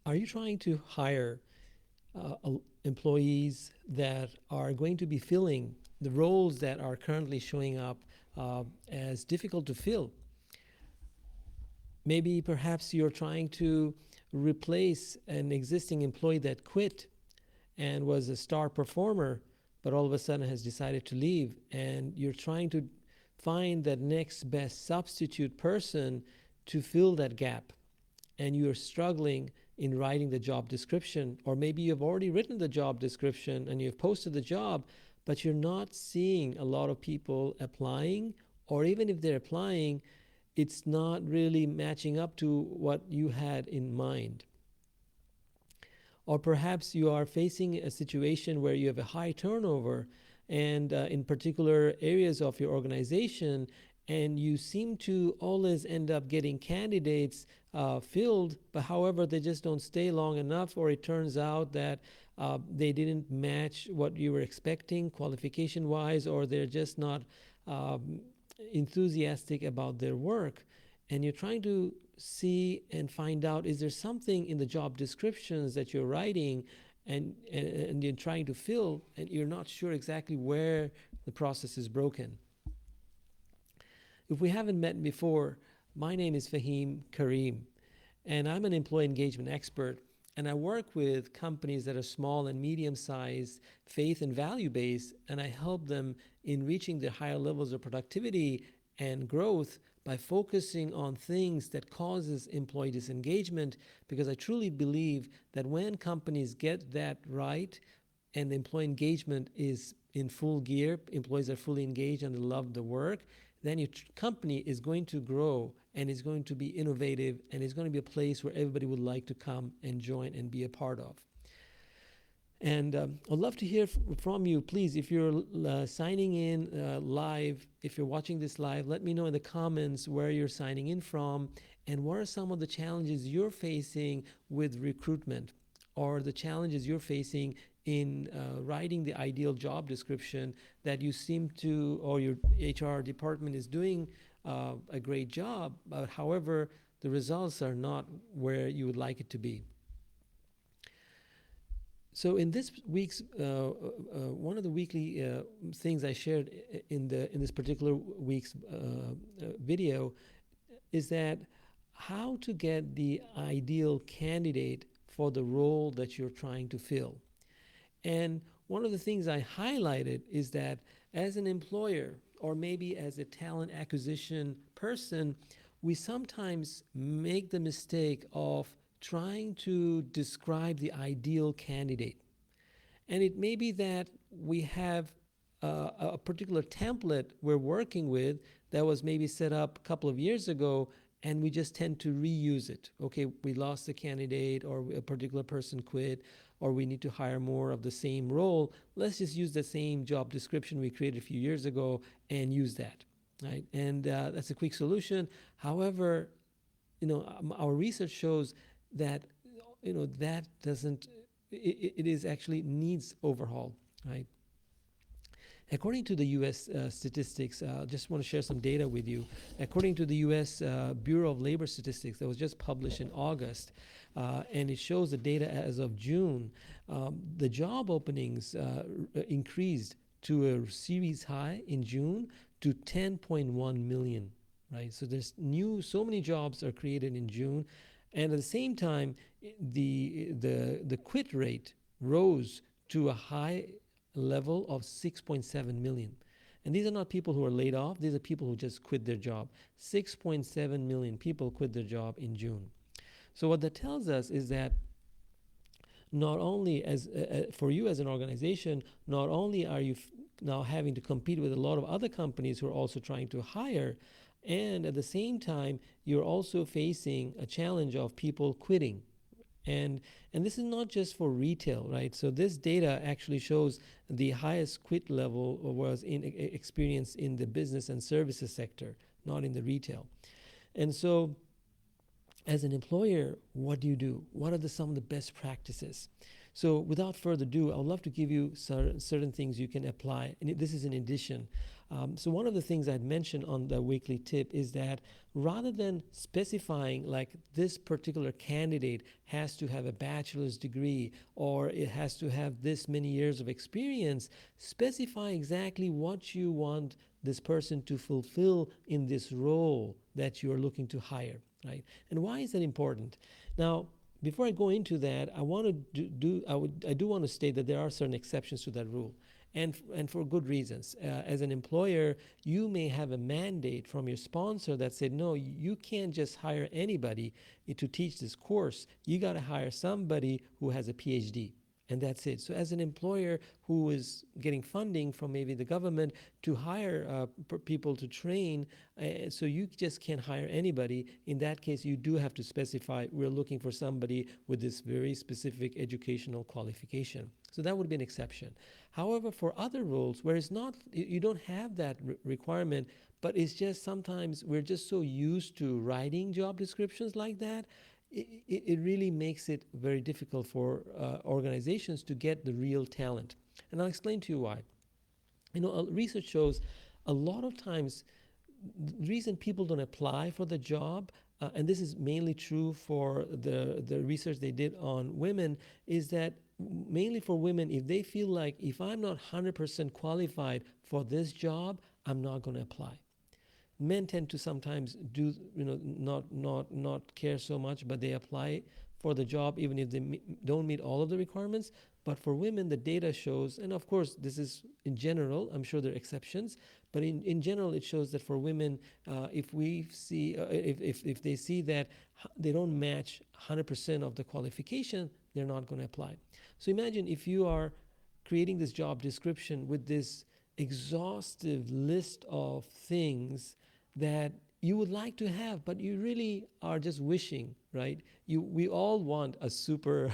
Are you trying to hire employees that are going to be filling the roles that are currently showing up as difficult to fill? Maybe perhaps you're trying to replace an existing employee that quit and was a star performer, but all of a sudden has decided to leave, and you're trying to find that next best substitute person to fill that gap, and you're struggling in writing the job description, or maybe you've already written the job description and you've posted the job, but you're not seeing a lot of people applying, or even if they're applying, it's not really matching up to what you had in mind. Or perhaps you are facing a situation where you have a high turnover and in particular areas of your organization, and you seem to always end up getting candidates filled, but however, they just don't stay long enough, or it turns out that they didn't match what you were expecting qualification wise, or they're just not enthusiastic about their work. And you're trying to see and find out, is there something in the job descriptions that you're writing and you're trying to fill, and you're not sure exactly where the process is broken. If we haven't met before, my name is Fahim Karim, and I'm an employee engagement expert, and I work with companies that are small and medium sized, faith and value based, and I help them in reaching their higher levels of productivity and growth by focusing on things that causes employee disengagement, because I truly believe that when companies get that right and the employee engagement is in full gear, employees are fully engaged and they love the work, then your company is going to grow and is going to be innovative and is going to be a place where everybody would like to come and join and be a part of. And I'd love to hear from you. Please, if you're signing in live, if you're watching this live, let me know in the comments where you're signing in from and what are some of the challenges you're facing with recruitment, or the challenges you're facing in writing the ideal job description that you seem to, or your HR department is doing a great job, but however, the results are not where you would like it to be. So in this week's one of the weekly things I shared in this particular week's video is that how to get the ideal candidate for the role that you're trying to fill. And one of the things I highlighted is that as an employer, or maybe as a talent acquisition person, we sometimes make the mistake of trying to describe the ideal candidate. And it may be that we have a particular template we're working with that was maybe set up a couple of years ago, and we just tend to reuse it. Okay, we lost a candidate, or a particular person quit, or we need to hire more of the same role. Let's just use the same job description we created a few years ago and use that, right? And that's a quick solution. However, our research shows that that doesn't. It is actually needs overhaul, right? According to the U.S. Statistics, just want to share some data with you. According to the U.S. Bureau of Labor Statistics, that was just published in August, and it shows the data as of June, the job openings increased to a series high in June to 10.1 million, right? So there's so many jobs are created in June, and at the same time, the quit rate rose to a high level of 6.7 million. And these are not people who are laid off. These are people who just quit their job. 6.7 million people quit their job in June. So what that tells us is that not only as for you as an organization, not only are you now having to compete with a lot of other companies who are also trying to hire, and at the same time, you're also facing a challenge of people quitting. And this is not just for retail, right? So this data actually shows the highest quit level was experienced in the business and services sector, not in the retail. And so as an employer, what do you do? What are some of the best practices? So without further ado, I would love to give you certain things you can apply. And this is in addition. So one of the things I'd mentioned on the weekly tip is that rather than specifying like this particular candidate has to have a bachelor's degree or it has to have this many years of experience, specify exactly what you want this person to fulfill in this role that you're looking to hire, right? And why is that important? Now, before I go into that, I want to I do want to state that there are certain exceptions to that rule, and for good reasons. As an employer, you may have a mandate from your sponsor that said, no, you can't just hire anybody to teach this course. You got to hire somebody who has a PhD. And that's it. So, as an employer who is getting funding from maybe the government to hire people to train, so you just can't hire anybody. In that case, you do have to specify we're looking for somebody with this very specific educational qualification. So that would be an exception. However, for other roles where it's not, you don't have that requirement, but it's just sometimes we're just so used to writing job descriptions like that, it really makes it very difficult for organizations to get the real talent. And I'll explain to you why. Research shows a lot of times the reason people don't apply for the job, and this is mainly true for the research they did on women, is that mainly for women, if they feel like if I'm not 100% qualified for this job, I'm not going to apply. Men tend to sometimes do, not care so much, but they apply for the job even if they don't meet all of the requirements. But for women, the data shows, and of course, this is in general, I'm sure there are exceptions, but in general, it shows that for women, if we see, if they see that they don't match 100% of the qualification, they're not going to apply. So imagine if you are creating this job description with this exhaustive list of things that you would like to have, but you really are just wishing, right? We all want a super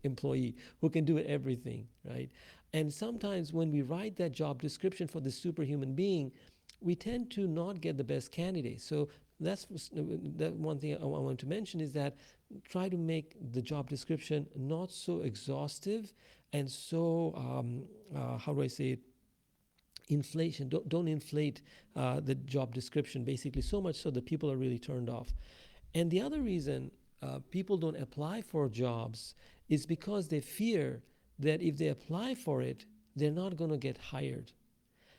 employee who can do everything, right? And sometimes when we write that job description for the superhuman being, we tend to not get the best candidate. So that's that one thing I want to mention is that try to make the job description not so exhaustive and so, how do I say it, inflation. Don't inflate the job description basically so much so that people are really turned off. And the other reason people don't apply for jobs is because they fear that if they apply for it, they're not going to get hired.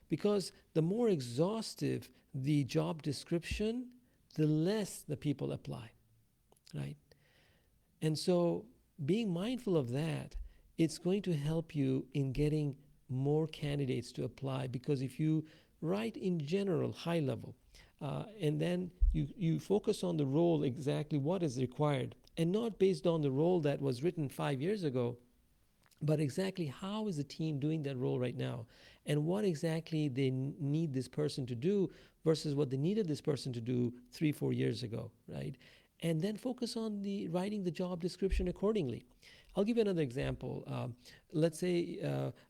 Because the more exhaustive the job description, the less the people apply, right? And so being mindful of that, it's going to help you in getting more candidates to apply, because if you write in general, high level, and then you focus on the role, exactly what is required, and not based on the role that was written 5 years ago, but exactly how is the team doing that role right now, and what exactly they need this person to do versus what they needed this person to do 3-4 years ago, right? And then focus on the writing the job description accordingly. I'll give you another example. Let's say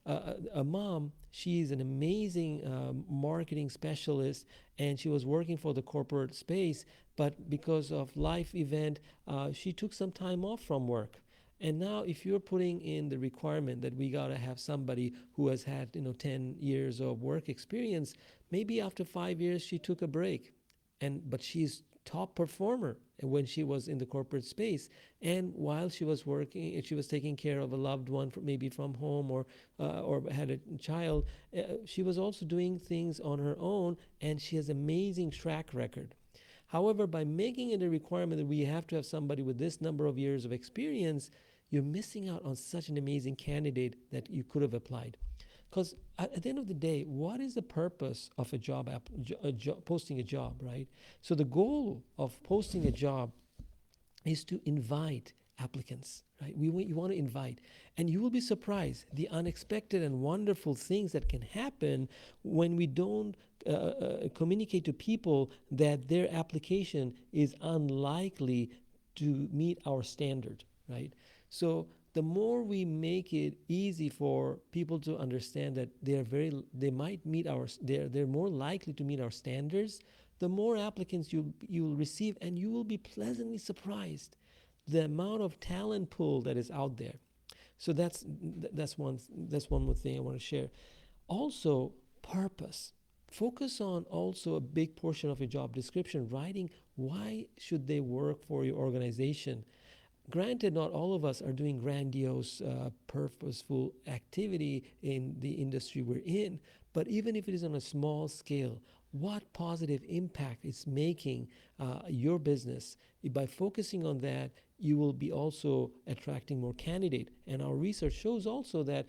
a mom, she's an amazing marketing specialist, and she was working for the corporate space, but because of life event, she took some time off from work. And now if you're putting in the requirement that we got to have somebody who has had 10 years of work experience, maybe after 5 years she took a break, but she's top performer when she was in the corporate space, and while she was working, she was taking care of a loved one, maybe from home, or had a child. She was also doing things on her own, and she has amazing track record. However, by making it a requirement that we have to have somebody with this number of years of experience, you're missing out on such an amazing candidate that you could have applied. Because at the end of the day, what is the purpose of a job posting a job, right? So the goal of posting a job is to invite applicants, right? You want to invite, and you will be surprised the unexpected and wonderful things that can happen when we don't communicate to people that their application is unlikely to meet our standard, right? So the more we make it easy for people to understand that they might meet they're more likely to meet our standards, the more applicants you'll receive, and you will be pleasantly surprised the amount of talent pool that is out there. So that's one more thing I want to share. Also, purpose. Focus on also a big portion of your job description, writing why should they work for your organization. Granted, not all of us are doing grandiose, purposeful activity in the industry we're in, but even if it is on a small scale, what positive impact it's making your business. By focusing on that, you will be also attracting more candidate. And our research shows also that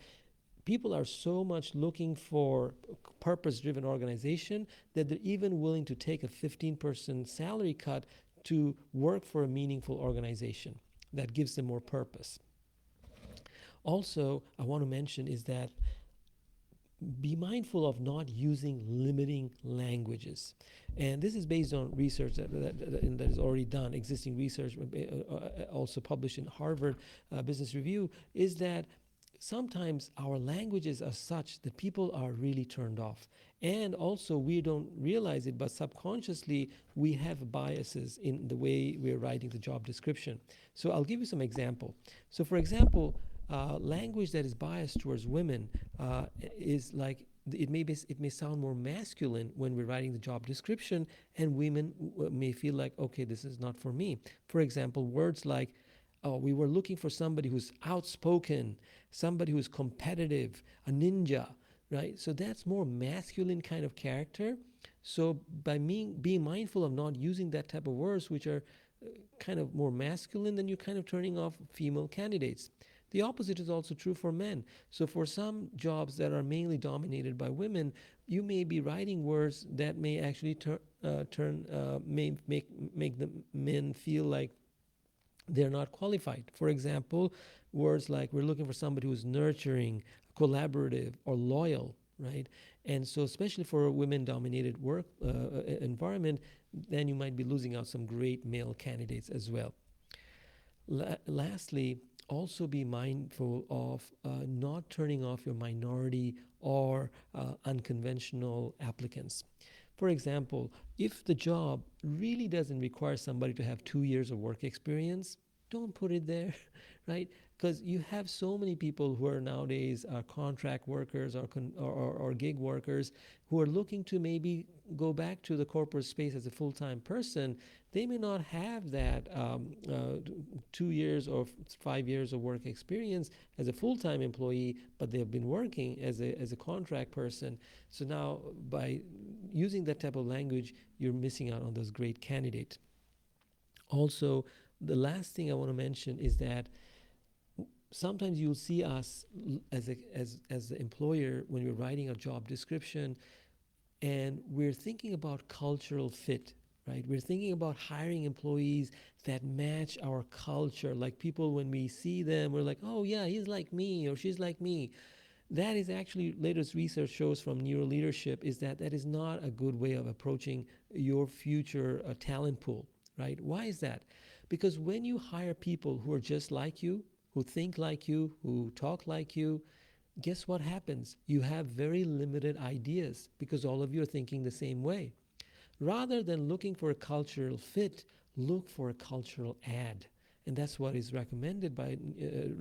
people are so much looking for purpose-driven organization that they're even willing to take a 15% salary cut to work for a meaningful organization that gives them more purpose. Also, I want to mention is that be mindful of not using limiting languages. And this is based on research that is already done, existing research, also published in Harvard Business Review, is that sometimes our languages are such that people are really turned off. And also, we don't realize it, but subconsciously, we have biases in the way we're writing the job description. So I'll give you some example. So for example, language that is biased towards women is like it may sound more masculine when we're writing the job description, and women may feel like, okay, this is not for me. For example, words like, oh, we were looking for somebody who's outspoken, somebody who's competitive, a ninja, right? So that's more masculine kind of character. So by being mindful of not using that type of words, which are kind of more masculine, then you're kind of turning off female candidates. The opposite is also true for men. So for some jobs that are mainly dominated by women, you may be writing words that may actually make the men feel like they're not qualified. For example, words like we're looking for somebody who's nurturing, collaborative, or loyal, right? And so especially for a women-dominated work environment, then you might be losing out some great male candidates as well. Lastly, also be mindful of not turning off your minority or unconventional applicants. For example, if the job really doesn't require somebody to have 2 years of work experience, don't put it there, right? Because you have so many people who are nowadays contract workers or gig workers who are looking to maybe go back to the corporate space as a full-time person. They may not have that 2 years or 5 years of work experience as a full-time employee, but they've been working as a contract person. So now by using that type of language, you're missing out on those great candidates. Also, the last thing I want to mention is that sometimes you'll see us as the employer when we're writing a job description, and we're thinking about cultural fit, right? We're thinking about hiring employees that match our culture. Like people, when we see them, we're like, oh yeah, he's like me or she's like me. That is actually, latest research shows from neuroleadership, is that is not a good way of approaching your future talent pool, right? Why is that? Because when you hire people who are just like you, who think like you, who talk like you, guess what happens? You have very limited ideas because all of you are thinking the same way. Rather than looking for a cultural fit, look for a cultural add. And that's what is recommended by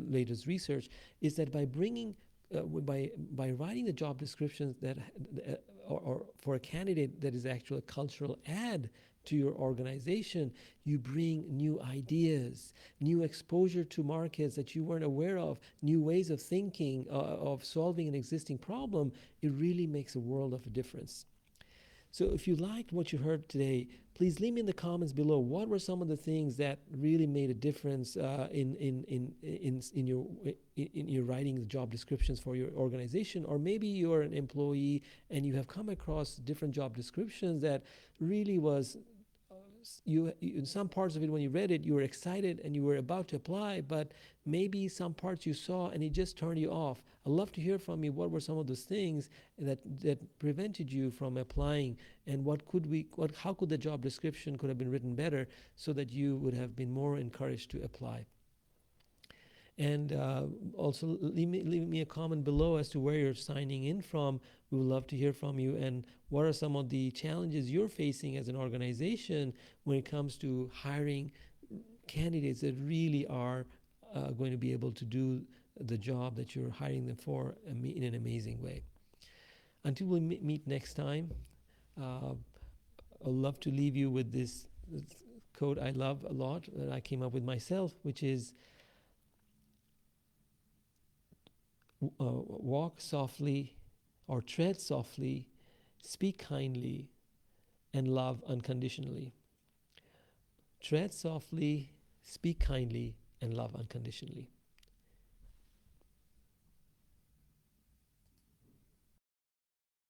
latest research, is that by bringing by writing the job descriptions that or for a candidate that is actually a cultural add to your organization, you bring new ideas, new exposure to markets that you weren't aware of, new ways of thinking, of solving an existing problem. It really makes a world of a difference. So if you liked what you heard today, please leave me in the comments below. What were some of the things that really made a difference in your writing the job descriptions for your organization? Or maybe you're an employee and you have come across different job descriptions that really was you in some parts of it, when you read it, you were excited and you were about to apply, but maybe some parts you saw and it just turned you off. I'd love to hear from you. What were some of those things that prevented you from applying, and how could the job description could have been written better so that you would have been more encouraged to apply? And also leave me a comment below as to where you're signing in from. We would love to hear from you, and what are some of the challenges you're facing as an organization when it comes to hiring candidates that really are going to be able to do the job that you're hiring them for in an amazing way. Until we meet next time, I'd love to leave you with this quote I love a lot that I came up with myself, which is walk softly or tread softly, speak kindly, and love unconditionally. Tread softly, speak kindly, and love unconditionally.